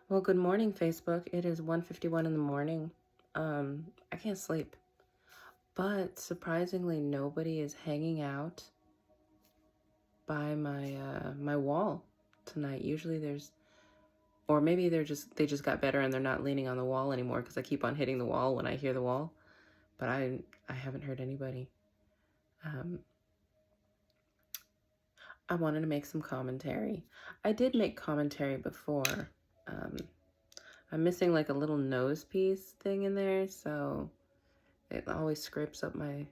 Well, good morning, Facebook. It is 1:51 in the morning. I can't sleep. But surprisingly, nobody is hanging out by my wall tonight. Usually there's or maybe they just got better and they're not leaning on the wall anymore because I keep on hitting the wall when I hear the wall. But I haven't heard anybody. Um, I wanted to make some commentary. I did make commentary before. Um, I'm missing like a little nose piece thing in there, so it always scrapes up my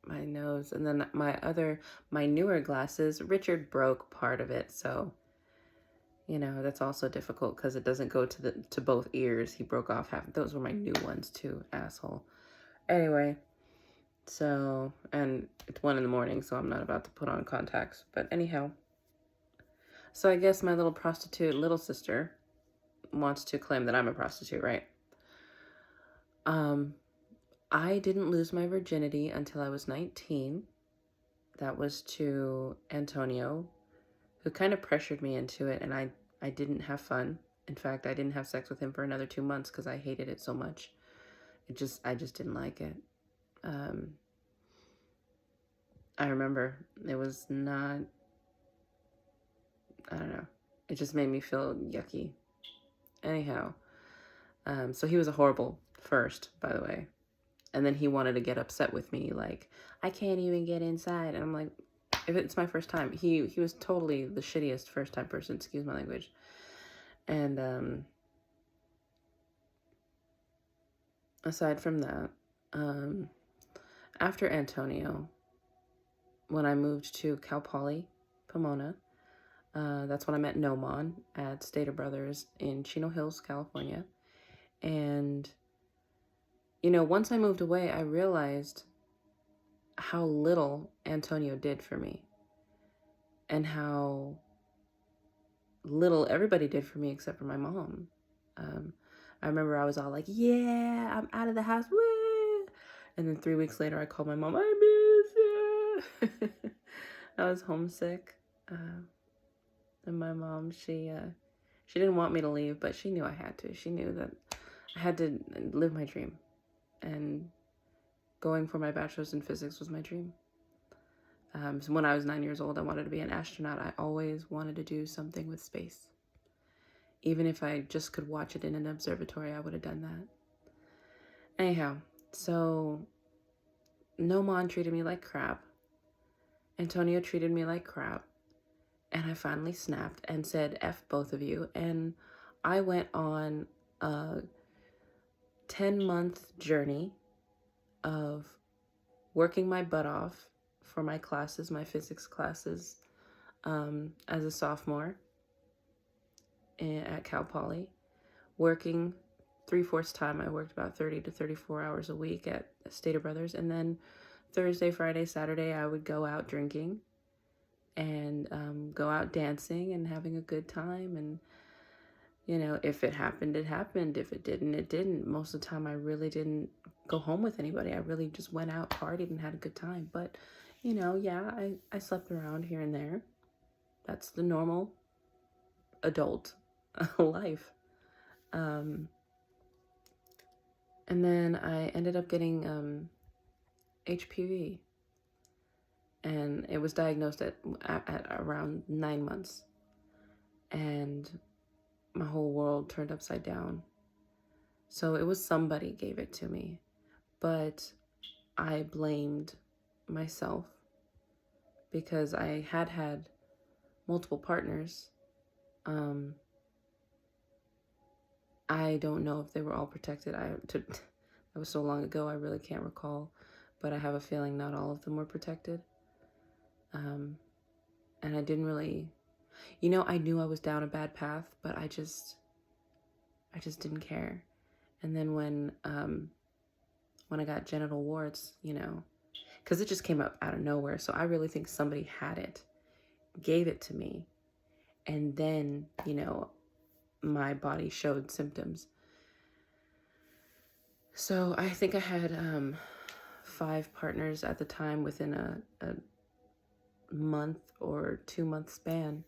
nose. And then my newer glasses, Richard broke part of it, so that's also difficult because it doesn't go to both ears. He broke off half. Those were my new ones too, asshole. Anyway, so, and it's 1 in the morning, so I'm not about to put on contacts. But anyhow, so I guess my little prostitute little sister wants to claim that I'm a prostitute, right? Um, I didn't lose my virginity until I was 19. That was to Antonio, who kind of pressured me into it, and I didn't have fun. In fact, I didn't have sex with him for another 2 months because I hated it so much. I just didn't like it. Um, I remember it was not, I don't know. It just made me feel yucky. Anyhow, so he was a horrible first, by the way. And then he wanted to get upset with me, like, I can't even get inside. And I'm like, if it's my first time, he was totally the shittiest first time person, excuse my language. And aside from that, after Antonio, when I moved to Cal Poly, Pomona, that's when I met Noman at Stater Brothers in Chino Hills, California. And, once I moved away, I realized how little Antonio did for me and how little everybody did for me except for my mom. I remember I was all like, yeah, I'm out of the house, woo! And then 3 weeks later, I called my mom, I miss you. I was homesick. And my mom, she didn't want me to leave, but she knew I had to. She knew that I had to live my dream. And going for my bachelor's in physics was my dream. So when I was 9 years old, I wanted to be an astronaut. I always wanted to do something with space. Even if I just could watch it in an observatory, I would have done that. Anyhow, so Noman treated me like crap. Antonio treated me like crap. And I finally snapped and said, F both of you. And I went on a 10-month journey of working my butt off for my classes, my physics classes, as a sophomore at Cal Poly, working 3/4 time. I worked about 30 to 34 hours a week at Stater Brothers, and then Thursday, Friday, Saturday, I would go out drinking and go out dancing and having a good time. And if it happened, it happened. If it didn't, it didn't. Most of the time, I really didn't go home with anybody. I really just went out, partied, and had a good time. But yeah, I slept around here and there. That's the normal adult life. And then I ended up getting HPV, and it was diagnosed at around 9 months, and my whole world turned upside down. So it was somebody gave it to me, but I blamed myself because I had multiple partners. I don't know if they were all protected. That was so long ago, I really can't recall, but I have a feeling not all of them were protected. And I didn't really, I knew I was down a bad path, but I just didn't care. And then when I got genital warts, because it just came up out of nowhere, so I really think somebody had it, gave it to me, and then my body showed symptoms. So I think I had 5 partners at the time within a month or 2 month span.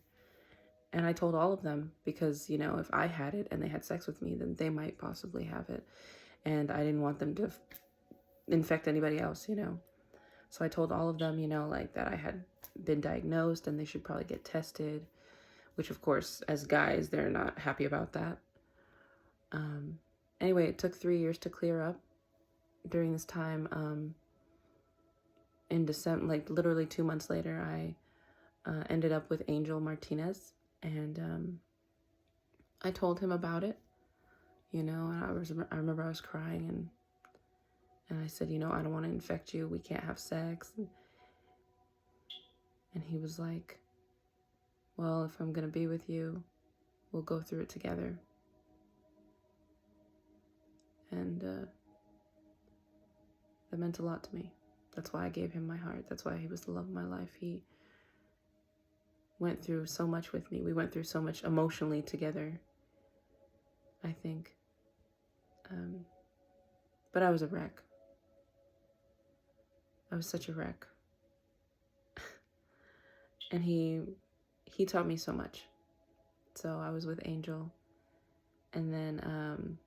And I told all of them because, you know, if I had it and they had sex with me, then they might possibly have it. And I didn't want them to infect anybody else, you know. So I told all of them, you know, like that I had been diagnosed and they should probably get tested, which of course, as guys, they're not happy about that. Anyway, it took 3 years to clear up. During this time, in December, like literally 2 months later, I ended up with Angel Martinez, and I told him about it, you know, and I remember I was crying, and I said, you know, I don't want to infect you. We can't have sex. And he was like, well, if I'm going to be with you, we'll go through it together. And that meant a lot to me. That's why I gave him my heart. That's why he was the love of my life. He went through so much with me. We went through so much emotionally together, I think. But I was a wreck. I was such a wreck. And he taught me so much. So I was with Angel. And then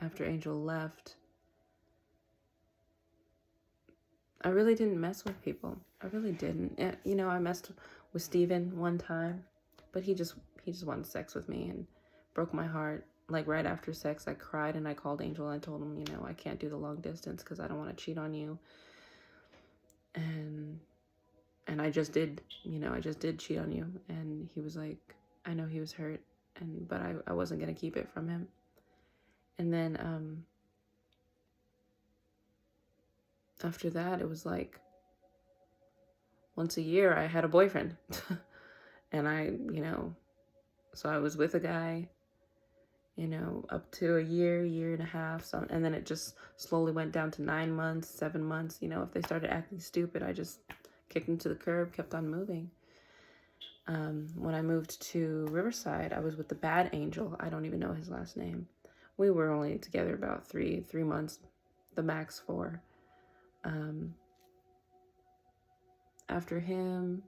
after Angel left, I really didn't mess with people. I really didn't. You know, I messed with Steven one time, but he just wanted sex with me and broke my heart. Like right after sex, I cried and I called Angel and I told him, you know, I can't do the long distance because I don't want to cheat on you. And I just did, you know, I just did cheat on you. And he was like, I know he was hurt, but I wasn't going to keep it from him. And then after that, it was like once a year I had a boyfriend. And you know, so I was with a guy, you know, up to a year and a half. So, and then it just slowly went down to 9 months, 7 months. You know, if they started acting stupid, I just kicked them to the curb, kept on moving. When I moved to Riverside, I was with the bad Angel. I don't even know his last name. We were only together about three months, the max 4. After him,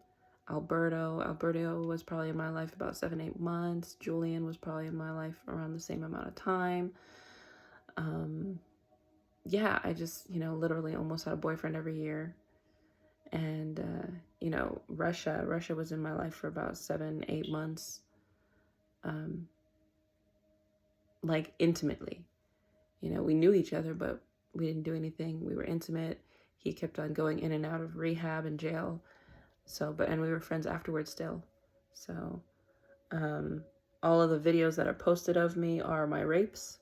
Alberto was probably in my life about 7-8 months. Julian was probably in my life around the same amount of time. Yeah, I just, you know, literally almost had a boyfriend every year. And, you know, Russia was in my life for about 7-8 months. Like intimately, you know, we knew each other, but we didn't do anything. We were intimate. He kept on going in and out of rehab and jail. So, and we were friends afterwards still. So, all of the videos that are posted of me are my rapes,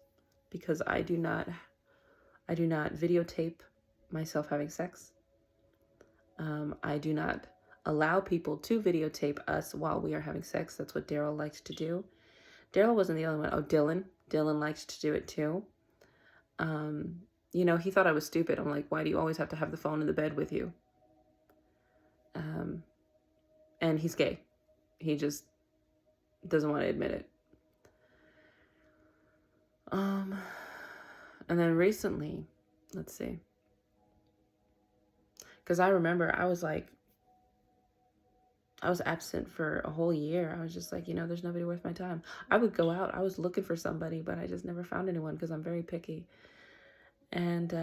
because I do not videotape myself having sex. I do not allow people to videotape us while we are having sex. That's what Daryl liked to do. Daryl wasn't the only one. Oh, Dylan liked to do it too. You know, he thought I was stupid. I'm like, why do you always have to have the phone in the bed with you? And he's gay. He just doesn't want to admit it. And then recently, let's see. Because I remember I was absent for a whole year. I was just like, you know, there's nobody worth my time. I would go out. I was looking for somebody, but I just never found anyone because I'm very picky. And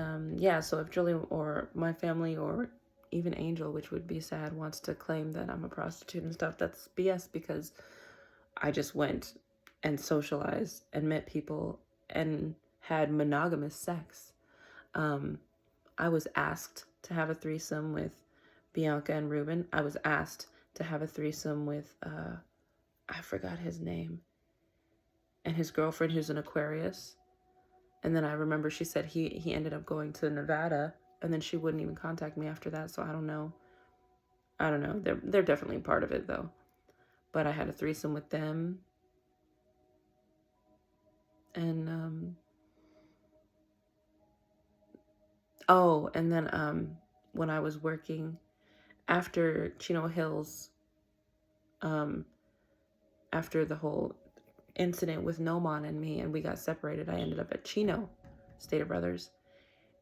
yeah, so if Julie or my family or even Angel, which would be sad, wants to claim that I'm a prostitute and stuff, that's BS, because I just went and socialized and met people and had monogamous sex. I was asked to have a threesome with Bianca and Ruben. I was asked to have a threesome with, I forgot his name, and his girlfriend who's an Aquarius. And then I remember she said he ended up going to Nevada, and then she wouldn't even contact me after that. So I don't know. They're definitely part of it though. But I had a threesome with them. And and then when I was working after Chino Hills, after the whole incident with Noman and me, and we got separated, I ended up at Chino, Stater Brothers,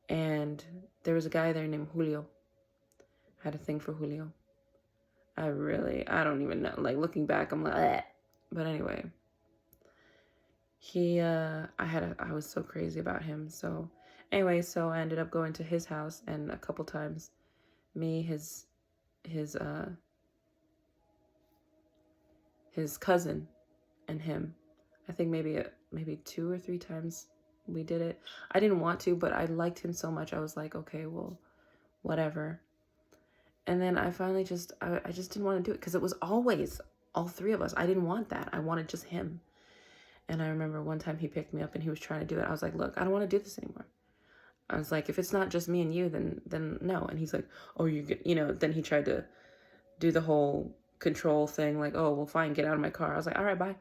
and there was a guy there named Julio. I had a thing for Julio. I don't even know. Like, looking back, I'm like, "Bleh." But anyway, I was so crazy about him. So anyway, so I ended up going to his house, and a couple times, me, his cousin, and him, I think maybe 2 or 3 times we did it. I didn't want to, but I liked him so much. I was like, okay, well, whatever. And then I finally I just didn't want to do it because it was always all three of us. I didn't want that. I wanted just him. And I remember one time he picked me up and he was trying to do it. I was like, look, I don't want to do this anymore. I was like, if it's not just me and you, then no. And he's like, oh, then he tried to do the whole control thing, like, oh, well, fine, get out of my car. I was like, all right, bye.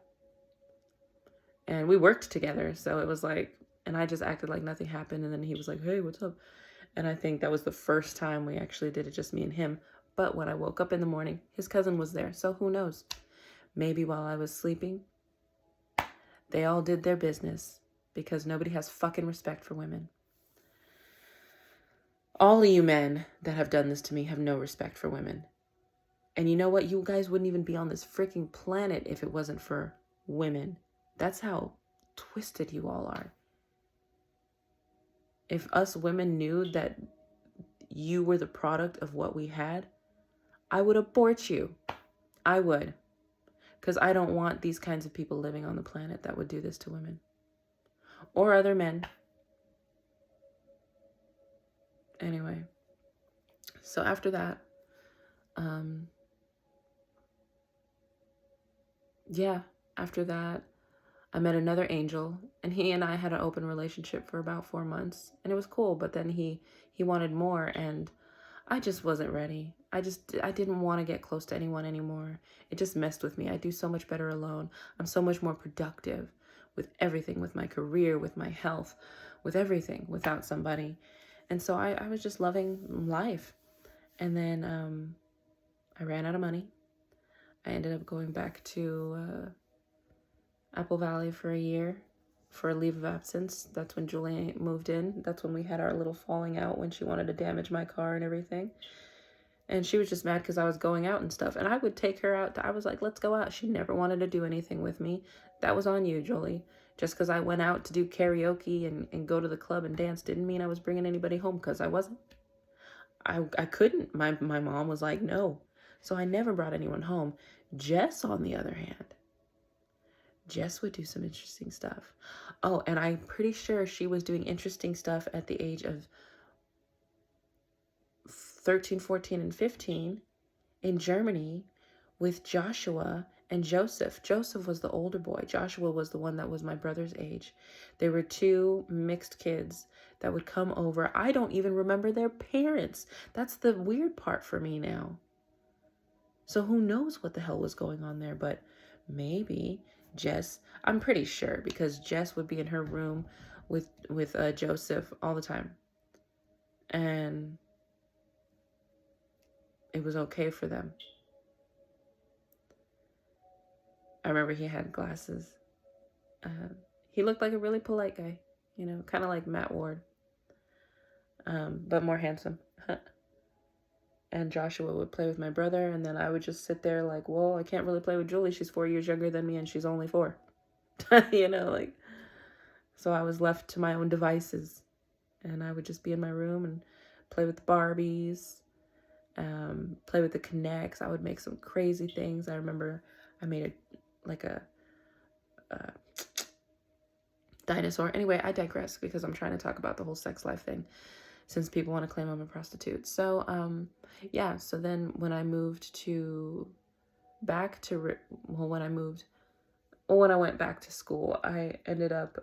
And we worked together, so it was like, and I just acted like nothing happened. And then he was like, hey, what's up? And I think that was the first time we actually did it, just me and him. But when I woke up in the morning, his cousin was there. So who knows? Maybe while I was sleeping, they all did their business, because nobody has fucking respect for women. All of you men that have done this to me have no respect for women. And you know what? You guys wouldn't even be on this freaking planet if it wasn't for women. That's how twisted you all are. If us women knew that you were the product of what we had, I would abort you. I would. Because I don't want these kinds of people living on the planet that would do this to women. Or other men. Anyway. So after that, after that, I met another angel, and he and I had an open relationship for about 4 months, and it was cool. But then he wanted more, and I just wasn't ready. I didn't want to get close to anyone anymore. It just messed with me. I do so much better alone. I'm so much more productive with everything, with my career, with my health, with everything, without somebody. And so I was just loving life. And then I ran out of money. I ended up going back to Apple Valley for a year for a leave of absence. That's when Julie moved in. That's when we had our little falling out, when she wanted to damage my car and everything. And she was just mad because I was going out and stuff. And I would take her out. I was like, let's go out. She never wanted to do anything with me. That was on you, Julie. Just because I went out to do karaoke and go to the club and dance didn't mean I was bringing anybody home, because I wasn't. I couldn't. My mom was like, no. So I never brought anyone home. Jess, on the other hand, Jess would do some interesting stuff. Oh, and I'm pretty sure she was doing interesting stuff at the age of 13, 14, and 15 in Germany with Joshua and Joseph. Joseph was the older boy. Joshua was the one that was my brother's age. They were two mixed kids that would come over. I don't even remember their parents. That's the weird part for me now. So who knows what the hell was going on there, but maybe Jess, I'm pretty sure, because Jess would be in her room with Joseph all the time. And it was okay for them. I remember he had glasses. He looked like a really polite guy, kind of like Matt Ward, but more handsome. And Joshua would play with my brother, and then I would just sit there like, well, I can't really play with Julie. She's 4 years younger than me, and she's only 4. So I was left to my own devices, and I would just be in my room and play with the Barbies, play with the Kinects. I would make some crazy things. I remember I made a dinosaur. Anyway, I digress, because I'm trying to talk about the whole sex life thing, since people want to claim I'm a prostitute. So, so then when I moved when I went back to school, I ended up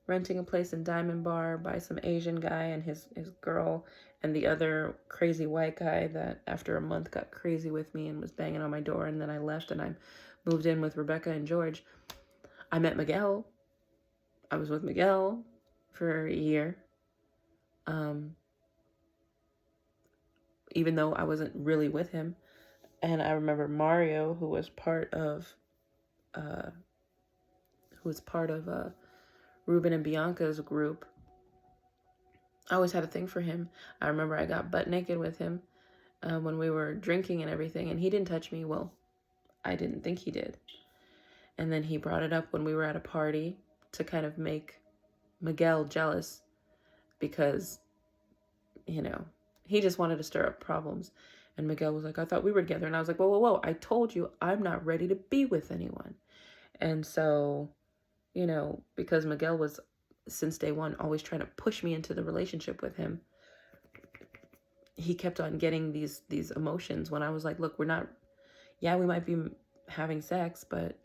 renting a place in Diamond Bar by some Asian guy and his girl, and the other crazy white guy that after a month got crazy with me and was banging on my door. And then I left and I moved in with Rebecca and George. I met Miguel. I was with Miguel for a year. Even though I wasn't really with him. And I remember Mario, who was part of Ruben and Bianca's group. I always had a thing for him. I remember I got butt naked with him, when we were drinking and everything, and he didn't touch me. Well, I didn't think he did. And then he brought it up when we were at a party to kind of make Miguel jealous because, you know, he just wanted to stir up problems. And Miguel was like, I thought we were together. And I was like, whoa, whoa, whoa. I told you I'm not ready to be with anyone. And so, you know, because Miguel was, since day one, always trying to push me into the relationship with him, he kept on getting these emotions when I was like, look, we're not, yeah, we might be having sex, but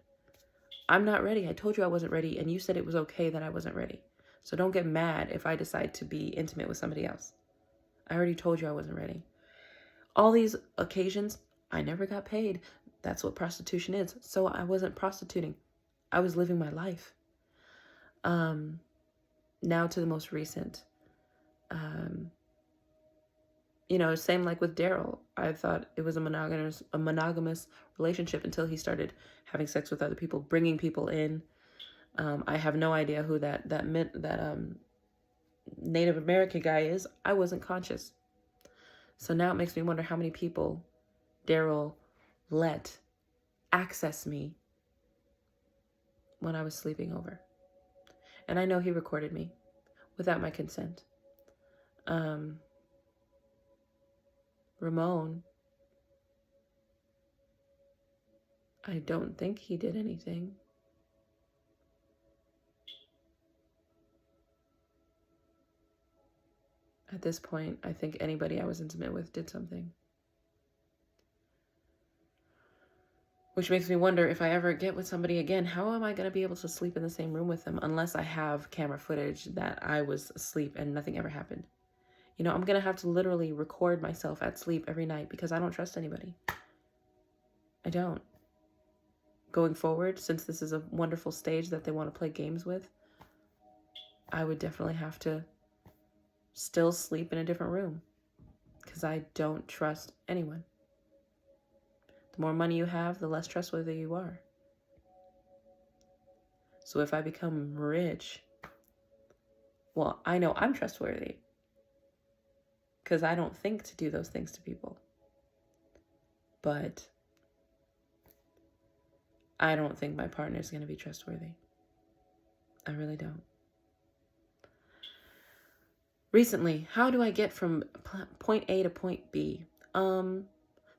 I'm not ready. I told you I wasn't ready, and you said it was okay that I wasn't ready. So don't get mad if I decide to be intimate with somebody else. I already told you I wasn't ready. All these occasions, I never got paid. That's what prostitution is. So I wasn't prostituting. I was living my life. Now to the most recent. You know, same like with Daryl. I thought it was a monogamous relationship until he started having sex with other people, bringing people in. I have no idea who that Native American guy is. I wasn't conscious. So now it makes me wonder how many people Daryl let access me when I was sleeping over. And I know he recorded me without my consent. Ramon, I don't think he did anything. At this point, I think anybody I was intimate with did something. Which makes me wonder, if I ever get with somebody again, how am I going to be able to sleep in the same room with them unless I have camera footage that I was asleep and nothing ever happened? You know, I'm going to have to literally record myself at sleep every night because I don't trust anybody. I don't. Going forward, since this is a wonderful stage that they want to play games with, I would definitely have to still sleep in a different room because I don't trust anyone. The more money you have, the less trustworthy you are. So if I become rich, well, I know I'm trustworthy because I don't think to do those things to people. But I don't think my partner is going to be trustworthy. I really don't. Recently, how do I get from point A to point B?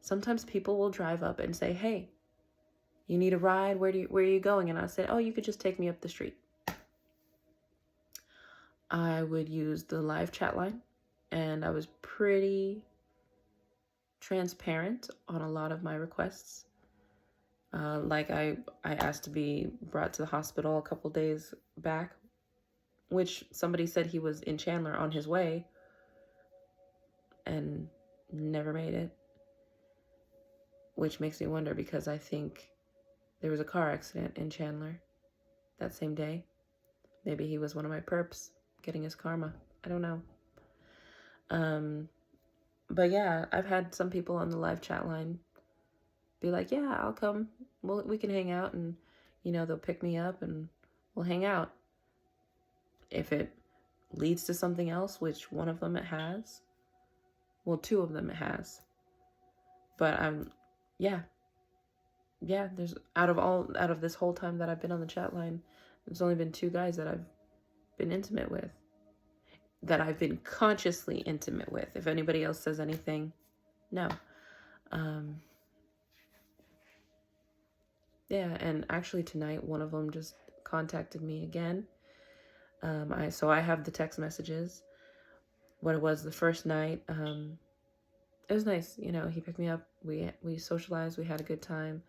Sometimes people will drive up and say, hey, you need a ride? Where are you going? And I said, oh, you could just take me up the street. I would use the live chat line, and I was pretty transparent on a lot of my requests. Like I asked to be brought to the hospital a couple days back, which somebody said he was in Chandler on his way and never made it. Which makes me wonder because I think there was a car accident in Chandler that same day. Maybe he was one of my perps getting his karma. I don't know. But yeah, I've had some people on the live chat line be like, yeah, I'll come. We can hang out, and, you know, they'll pick me up and we'll hang out. If it leads to something else, which one of them it has, well, two of them it has. But there's out of this whole time that I've been on the chat line, there's only been two guys that I've been intimate with, that I've been consciously intimate with. If anybody else says anything, no. Yeah, and actually tonight, one of them just contacted me again. I have the text messages. What it was the first night, it was nice. You know, he picked me up. We socialized. We had a good time.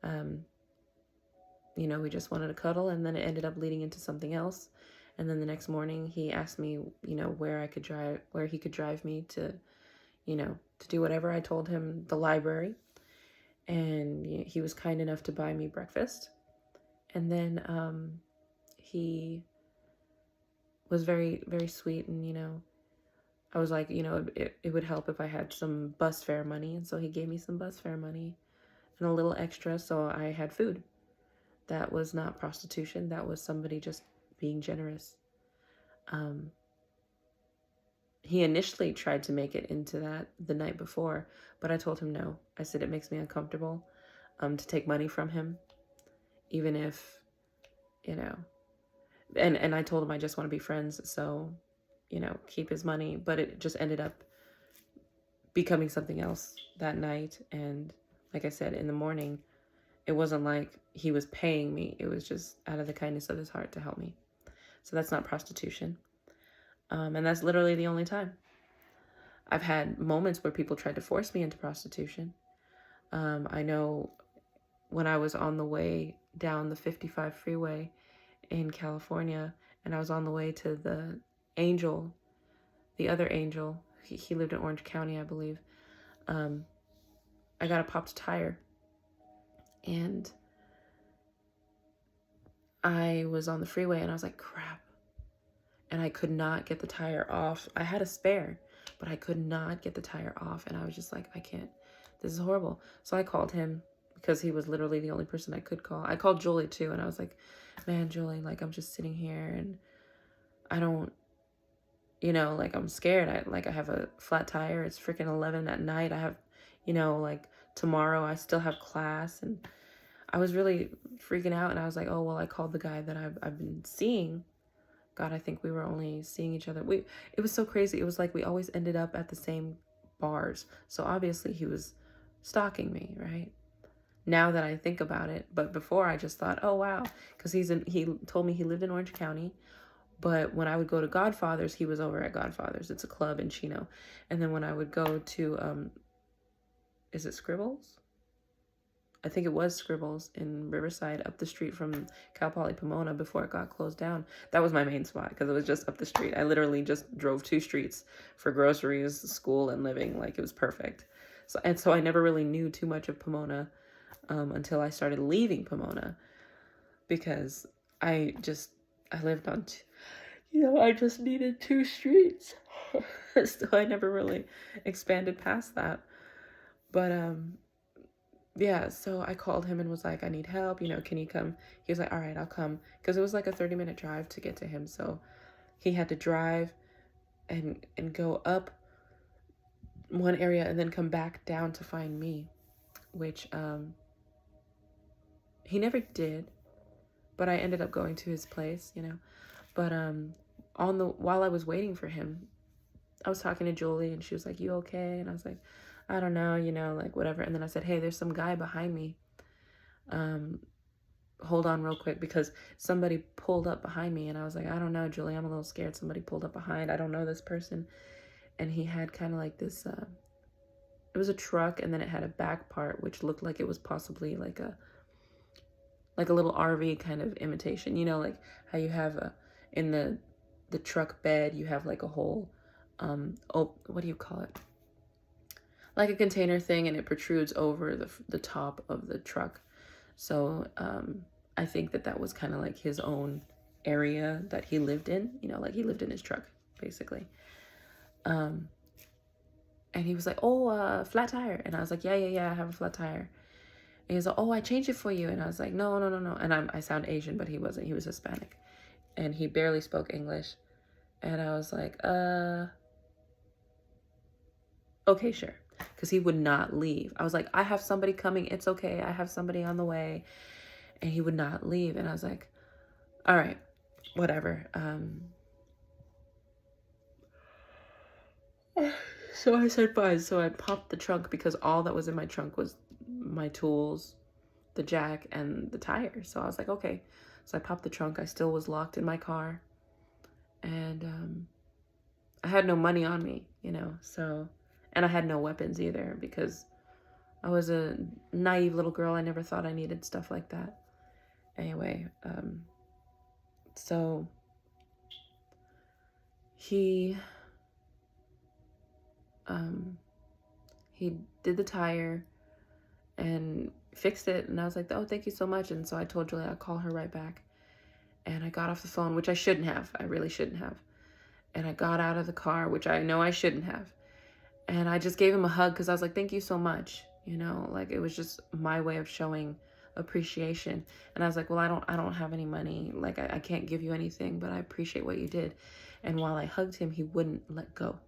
You know, we just wanted to cuddle, and then it ended up leading into something else. And then the next morning, he asked me, you know, where he could drive me to, you know, to do whatever. I told him the library, and he was kind enough to buy me breakfast. And then he was very, very sweet, and, you know, I was like, you know, it would help if I had some bus fare money. And so he gave me some bus fare money and a little extra, so I had food. That was not prostitution. That was somebody just being generous. he initially tried to make it into that the night before, but I told him no. I said it makes me uncomfortable to take money from him, even if, you know, and I told him I just want to be friends, so, you know, keep his money. But it just ended up becoming something else that night. And like I said, in the morning, it wasn't like he was paying me. It was just out of the kindness of his heart to help me. So that's not prostitution. And that's literally the only time. I've had moments where people tried to force me into prostitution. I know when I was on the way down the 55 freeway in California, and I was on the way to the Angel, the other Angel, he lived in Orange County, I believe. I got a popped tire, and I was on the freeway, and I was like, crap. And I could not get the tire off. I had a spare, but I could not get the tire off. And I was just like, I can't, this is horrible. So I called him because he was literally the only person I could call. I called Julie too. And I was like, man, Julie, like, I'm just sitting here and I don't, you know, like, I'm scared. I have a flat tire. It's freaking 11 at night. I have, you know, like, tomorrow I still have class. And I was really freaking out. And I was like, oh, well, I called the guy that I've been seeing. God, I think we were only seeing each other. It was so crazy. It was like we always ended up at the same bars. So obviously he was stalking me, right? Now that I think about it. But before I just thought, oh, wow. Because he told me he lived in Orange County. But when I would go to Godfather's, he was over at Godfather's. It's a club in Chino. And then when I would go to, is it Scribbles? I think it was Scribbles in Riverside, up the street from Cal Poly Pomona before it got closed down. That was my main spot because it was just up the street. I literally just drove 2 streets for groceries, school, and living. Like, it was perfect. So I never really knew too much of Pomona until I started leaving Pomona, because I lived on, I just needed 2 streets. So I never really expanded past that. But yeah, so I called him and was like, I need help, can you come? He was like, all right, I'll come. Because it was like a 30-minute drive to get to him. So he had to drive and go up one area and then come back down to find me, which he never did. But I ended up going to his place, But while I was waiting for him, I was talking to Julie and she was like, you okay? And I was like, I don't know, like whatever. And then I said, hey, there's some guy behind me. Hold on real quick, because somebody pulled up behind me. And I was like, I don't know, Julie, I'm a little scared. Somebody pulled up behind. I don't know this person. And he had kind of like this, it was a truck, and then it had a back part, which looked like it was possibly like a little RV kind of imitation. Like how you have in the truck bed, you have like a whole, what do you call it? Like a container thing, and it protrudes over the top of the truck. So I think that was kind of like his own area that he lived in, like he lived in his truck, basically. And he was like, oh, flat tire. And I was like, yeah, I have a flat tire. And he was like, oh, I changed it for you. And I was like, no. And I sound Asian, but he wasn't. He was Hispanic. And he barely spoke English. And I was like, okay, sure. Because he would not leave. I was like, I have somebody coming. It's okay. I have somebody on the way. And he would not leave. And I was like, all right, whatever. So I said fine. So I popped the trunk, because all that was in my trunk was my tools, the jack, and the tire. So I was like, okay. So I popped the trunk. I still was locked in my car. And I had no money on me, so... And I had no weapons either, because I was a naive little girl. I never thought I needed stuff like that. Anyway, so he did the tire and fixed it. And I was like, oh, thank you so much. And so I told Julie I'd call her right back. And I got off the phone, which I shouldn't have. I really shouldn't have. And I got out of the car, which I know I shouldn't have. And I just gave him a hug, because I was like, thank you so much. Like, it was just my way of showing appreciation. And I was like, well, I don't have any money. Like, I can't give you anything, but I appreciate what you did. And while I hugged him, he wouldn't let go.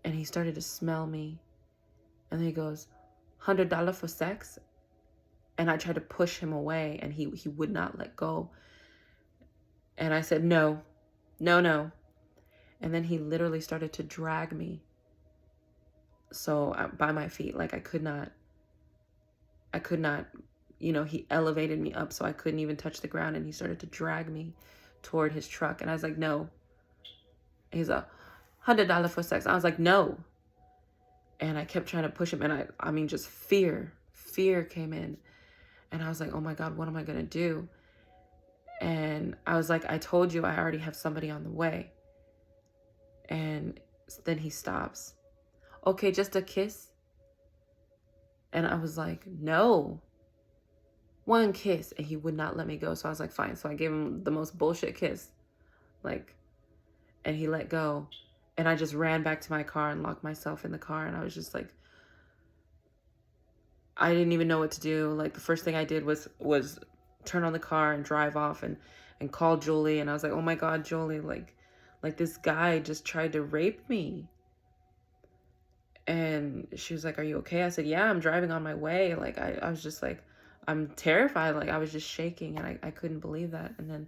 And he started to smell me. And then he goes, $100 for sex? And I tried to push him away, and he would not let go. And I said, no, no, no. And then he literally started to drag me. So by my feet, like I could not, he elevated me up so I couldn't even touch the ground. And he started to drag me toward his truck. And I was like, no. He's $100 for sex. I was like, no. And I kept trying to push him. And I mean, just fear came in. And I was like, oh my God, what am I going to do? And I was like, I told you I already have somebody on the way. And then he stops. Okay, just a kiss? And I was like, no. One kiss. And he would not let me go. So I was like, fine. So I gave him the most bullshit kiss. And he let go. And I just ran back to my car and locked myself in the car. And I was just like, I didn't even know what to do. Like, the first thing I did was turn on the car and drive off and call Julie. And I was like, oh my God, Julie, like this guy just tried to rape me. And she was like, are you okay? I said, yeah, I'm driving on my way. Like, I was just like, I'm terrified. Like, I was just shaking, and I couldn't believe that. And then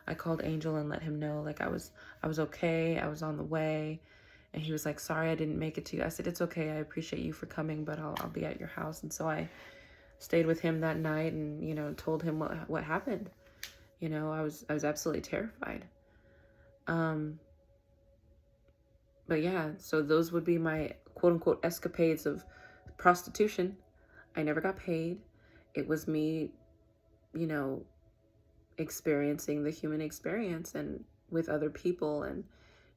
I called Angel and let him know, like, I was okay. I was on the way. And he was like, sorry, I didn't make it to you. I said, it's okay. I appreciate you for coming, but I'll be at your house. And so I stayed with him that night and, told him what happened. I was absolutely terrified. But yeah, so those would be my quote unquote escapades of prostitution. I never got paid. It was me, experiencing the human experience and with other people. And,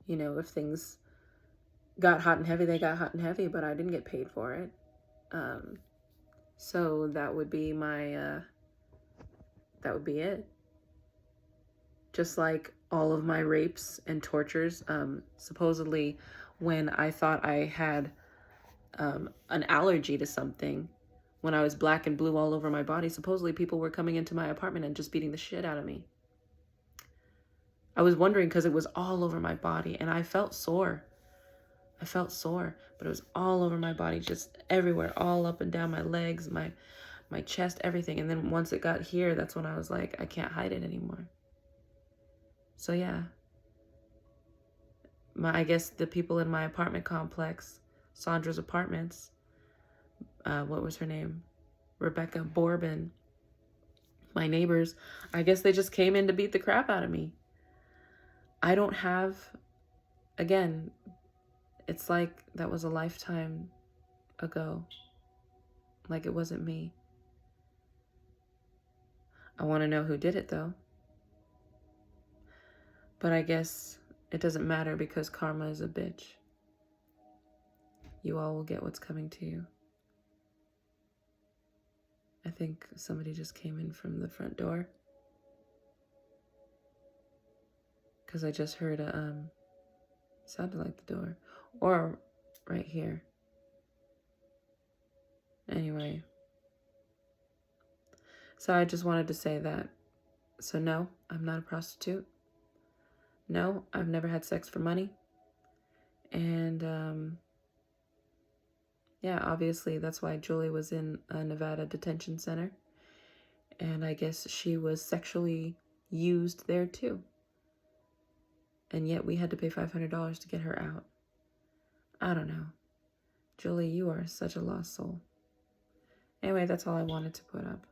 if things got hot and heavy, they got hot and heavy, but I didn't get paid for it. So that would be that would be it. Just like all of my rapes and tortures, supposedly when I thought I had an allergy to something, when I was black and blue all over my body, supposedly people were coming into my apartment and just beating the shit out of me. I was wondering because it was all over my body, and I felt sore. But it was all over my body, just everywhere, all up and down my legs, my chest, everything. And then once it got here, that's when I was like, I can't hide it anymore. So yeah, I guess the people in my apartment complex, Sandra's Apartments, what was her name? Rebecca Borbin, my neighbors, I guess they just came in to beat the crap out of me. I don't have, again, it's like that was a lifetime ago. Like it wasn't me. I want to know who did it though. But I guess it doesn't matter because karma is a bitch. You all will get what's coming to you. I think somebody just came in from the front door. Because I just heard sounded like the door. Or right here. Anyway. So I just wanted to say that. So no, I'm not a prostitute. No, I've never had sex for money. And yeah, obviously that's why Julie was in a Nevada detention center. And I guess she was sexually used there too. And yet we had to pay $500 to get her out. I don't know. Julie, you are such a lost soul. Anyway, that's all I wanted to put up.